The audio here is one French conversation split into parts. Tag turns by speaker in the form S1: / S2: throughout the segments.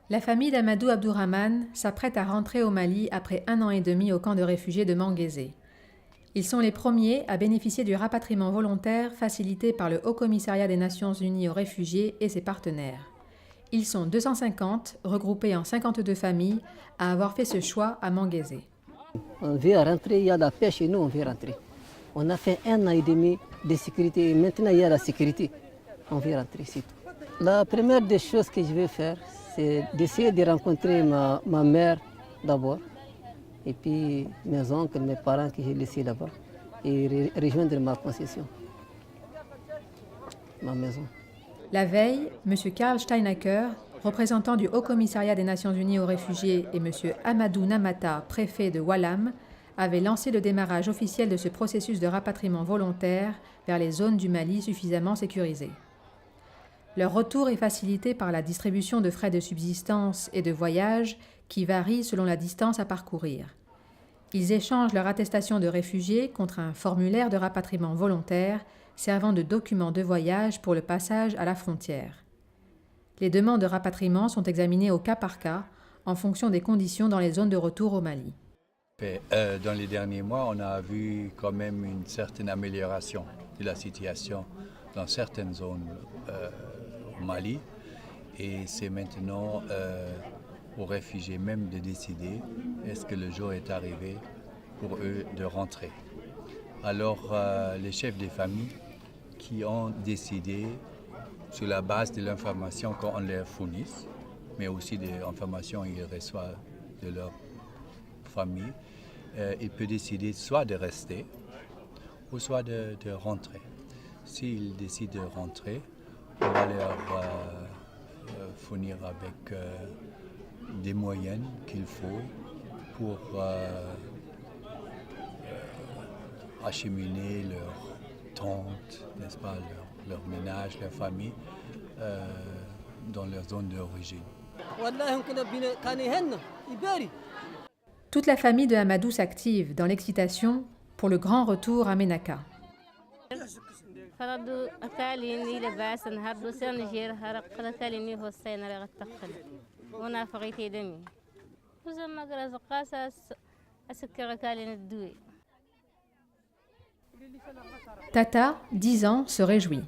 S1: La famille d'Amadou Abdourahmane s'apprête à rentrer au Mali après 1 an et demi au camp de réfugiés de Manguézé. Ils sont les premiers à bénéficier du rapatriement volontaire facilité par le Haut-Commissariat des Nations Unies aux réfugiés et ses partenaires. Ils sont 250, regroupés en 52 familles, à avoir fait ce choix à Manguézé.
S2: On veut rentrer, il y a la paix chez nous, on veut rentrer. On a fait 1 an et demi de sécurité et maintenant il y a la sécurité. On veut rentrer, c'est tout. La première des choses que je vais faire, c'est d'essayer de rencontrer ma mère d'abord, et puis mes oncles, mes parents que j'ai laissés là-bas, et rejoindre ma concession, ma maison.
S1: La veille, M. Karl Steinacker, représentant du Haut-Commissariat des Nations Unies aux réfugiés, et M. Amadou Namata, préfet de Walam, avaient lancé le démarrage officiel de ce processus de rapatriement volontaire vers les zones du Mali suffisamment sécurisées. Leur retour est facilité par la distribution de frais de subsistance et de voyage qui varient selon la distance à parcourir. Ils échangent leur attestation de réfugiés contre un formulaire de rapatriement volontaire servant de document de voyage pour le passage à la frontière. Les demandes de rapatriement sont examinées au cas par cas en fonction des conditions dans les zones de retour au Mali.
S3: Dans les derniers mois, on a vu quand même une certaine amélioration de la situation dans certaines zones au Mali, et c'est maintenant aux réfugiés même de décider est-ce que le jour est arrivé pour eux de rentrer. Alors les chefs des familles qui ont décidé sur la base de l'information qu'on leur fournisse, mais aussi des informations qu'ils reçoivent de leur famille, ils peuvent décider soit de rester ou soit de rentrer. S'ils décident de rentrer, on va leur fournir avec des moyens qu'il faut pour acheminer leur tente, n'est-ce pas, leur ménage, leur famille dans leur zone d'origine.
S1: Toute la famille de Amadou s'active dans l'excitation pour le grand retour à Ménaka. Tata, 10 ans, se réjouit.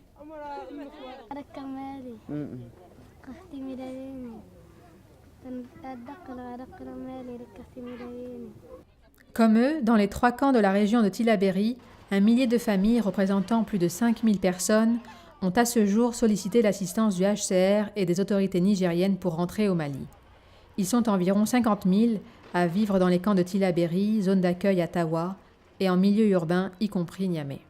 S1: Comme eux, dans les 3 camps de la région de Tillabéri, un millier de familles représentant plus de 5000 personnes ont à ce jour sollicité l'assistance du HCR et des autorités nigériennes pour rentrer au Mali. Ils sont environ 50 000 à vivre dans les camps de Tillabéri, zone d'accueil à Tawa, et en milieu urbain, y compris Niamey.